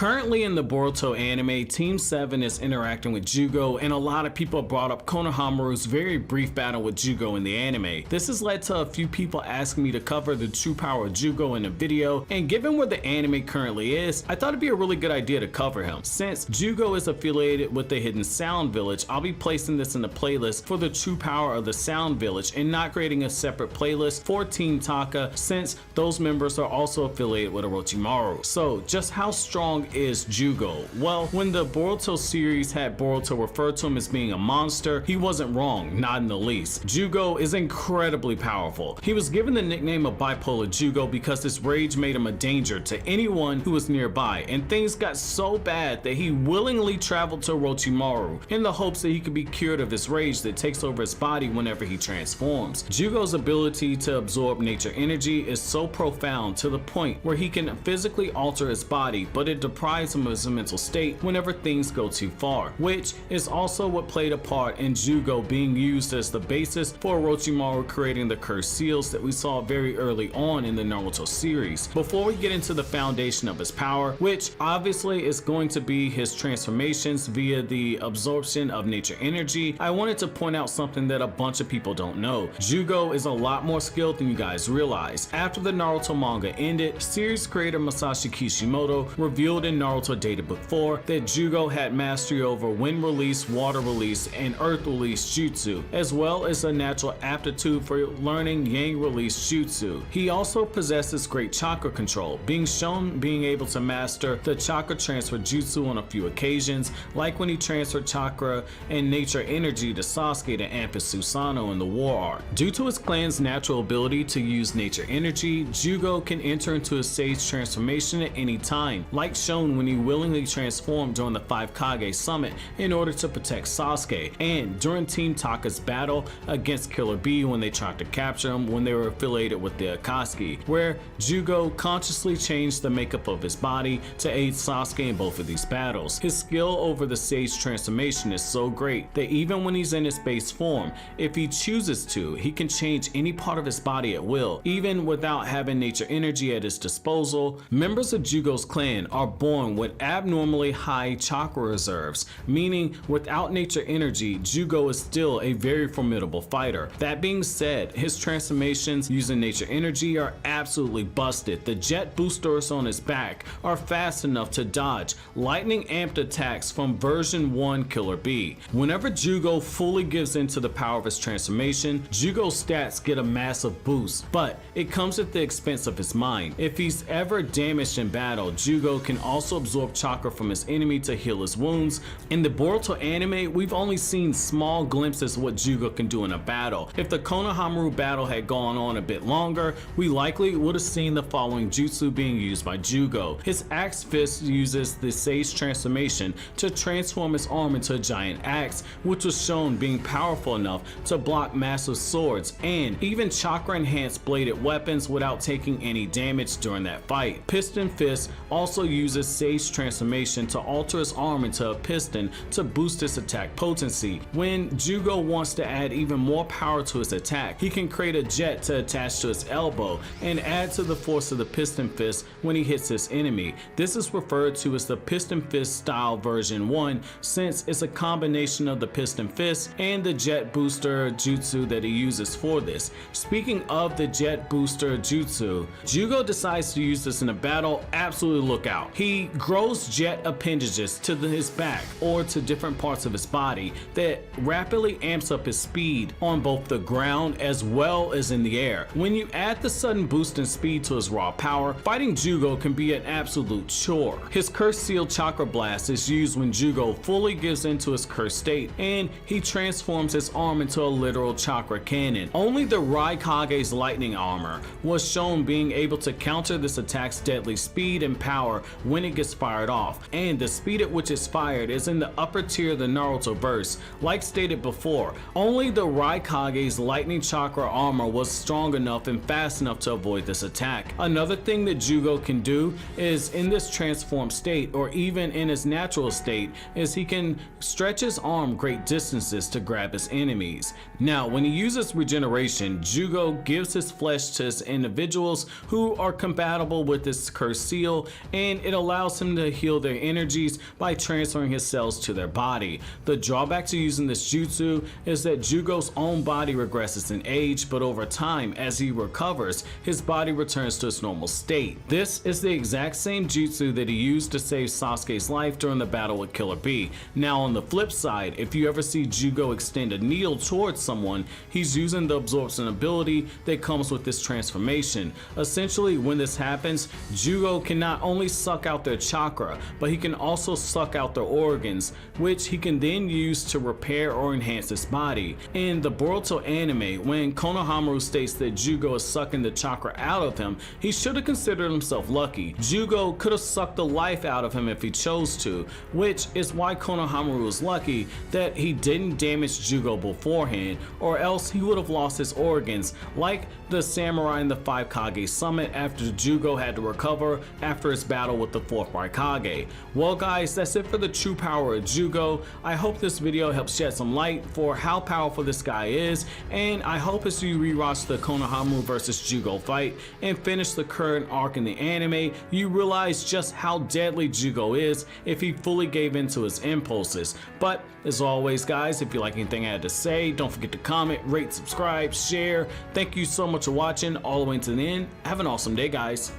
Currently in the Boruto anime, Team 7 is interacting with Jugo, and a lot of people brought up Konohamaru's very brief battle with Jugo in the anime. This has led to a few people asking me to cover the true power of Jugo in a video, and given where the anime currently is, I thought it'd be a really good idea to cover him. Since Jugo is affiliated with the Hidden Sound Village, I'll be placing this in the playlist for the true power of the Sound Village and not creating a separate playlist for Team Taka, since those members are also affiliated with Orochimaru. So just how strong is Jugo? Well, when the Boruto series had Boruto refer to him as being a monster, he wasn't wrong, not in the least. Jugo is incredibly powerful. He was given the nickname of Bipolar Jugo because his rage made him a danger to anyone who was nearby, and things got so bad that he willingly traveled to Orochimaru in the hopes that he could be cured of his rage that takes over his body whenever he transforms. Jugo's ability to absorb nature energy is so profound to the point where he can physically alter his body, but it deprives him of his mental state whenever things go too far, which is also what played a part in Jugo being used as the basis for Orochimaru creating the cursed seals that we saw very early on in the Naruto series. Before we get into the foundation of his power, which obviously is going to be his transformations via the absorption of nature energy, I wanted to point out something that a bunch of people don't know. Jugo is a lot more skilled than you guys realize. After the Naruto manga ended, series creator Masashi Kishimoto revealed in Naruto Databook 4 that Jugo had mastery over wind release, water release, and earth release jutsu, as well as a natural aptitude for learning yang release jutsu. He also possesses great chakra control, being shown being able to master the chakra transfer jutsu on a few occasions, like when he transferred chakra and nature energy to Sasuke to amp his Susanoo in the war arc. Due to his clan's natural ability to use nature energy, Jugo can enter into a sage transformation at any time, like shown when he willingly transformed during the 5 Kage summit in order to protect Sasuke, and during Team Taka's battle against Killer Bee when they tried to capture him when they were affiliated with the Akatsuki, where Jugo consciously changed the makeup of his body to aid Sasuke in both of these battles. His skill over the sage transformation is so great that even when he's in his base form, if he chooses to, he can change any part of his body at will, even without having nature energy at his disposal. Members of Jugo's clan are born with abnormally high chakra reserves, meaning without nature energy, Jugo is still a very formidable fighter. That being said, his transformations using nature energy are absolutely busted. The jet boosters on his back are fast enough to dodge lightning amped attacks from version 1 Killer Bee. Whenever Jugo fully gives into the power of his transformation, Jugo's stats get a massive boost, but it comes at the expense of his mind. If he's ever damaged in battle, Jugo can also absorb chakra from his enemy to heal his wounds. In the Boruto anime, we've only seen small glimpses of what Jugo can do in a battle. If the Konohamaru battle had gone on a bit longer, we likely would have seen the following jutsu being used by Jugo. His axe fist uses the sage transformation to transform his arm into a giant axe, which was shown being powerful enough to block massive swords and even chakra enhanced bladed weapons without taking any damage during that fight. Piston Fist also uses sage transformation to alter his arm into a piston to boost his attack potency. When Jugo wants to add even more power to his attack, he can create a jet to attach to his elbow and add to the force of the Piston Fist when he hits his enemy. This is referred to as the Piston Fist style version 1, since it's a combination of the Piston Fist and the jet booster jutsu that he uses for this. Speaking of the jet booster jutsu, Jugo decides to use this in a battle. Absolutely look out. He grows jet appendages to his back or to different parts of his body that rapidly amps up his speed on both the ground as well as in the air. When you add the sudden boost in speed to his raw power, fighting Jugo can be an absolute chore. His cursed seal chakra blast is used when Jugo fully gives into his cursed state and he transforms his arm into a literal chakra cannon. Only the Raikage's lightning armor was shown being able to counter this attack's deadly speed and power when it gets fired off, and the speed at which it's fired is in the upper tier of the Naruto verse. Like stated before, only the Raikage's lightning chakra armor was strong enough and fast enough to avoid this attack. Another thing that Jugo can do is in this transformed state, or even in his natural state, is he can stretch his arm great distances to grab his enemies. Now, when he uses regeneration, Jugo gives his flesh to his individuals who are compatible with this cursed seal, and it allows allows him to heal their energies by transferring his cells to their body. The drawback to using this jutsu is that Jugo's own body regresses in age, but over time, as he recovers, his body returns to its normal state. This is the exact same jutsu that he used to save Sasuke's life during the battle with Killer Bee. Now on the flip side, if you ever see Jugo extend a needle towards someone, he's using the absorption ability that comes with this transformation. Essentially, when this happens, Jugo can not only suck out their chakra, but he can also suck out their organs, which he can then use to repair or enhance his body. In the Boruto anime, when Konohamaru states that Jugo is sucking the chakra out of him, he should have considered himself lucky. Jugo could have sucked the life out of him if he chose to, which is why Konohamaru was lucky that he didn't damage Jugo beforehand, or else he would have lost his organs, like the samurai in the 5 Kage summit after Jugo had to recover after his battle with the 4th Kage. Well guys, that's it for the true power of Jugo. I hope this video helps shed some light for how powerful this guy is, and I hope as you rewatch the Konohamaru vs Jugo fight and finish the current arc in the anime, you realize just how deadly Jugo is if he fully gave in to his impulses. But as always guys, if you like anything I had to say, don't forget to comment, rate, subscribe, share. Thank you so much for watching all the way to the end. Have an awesome day guys.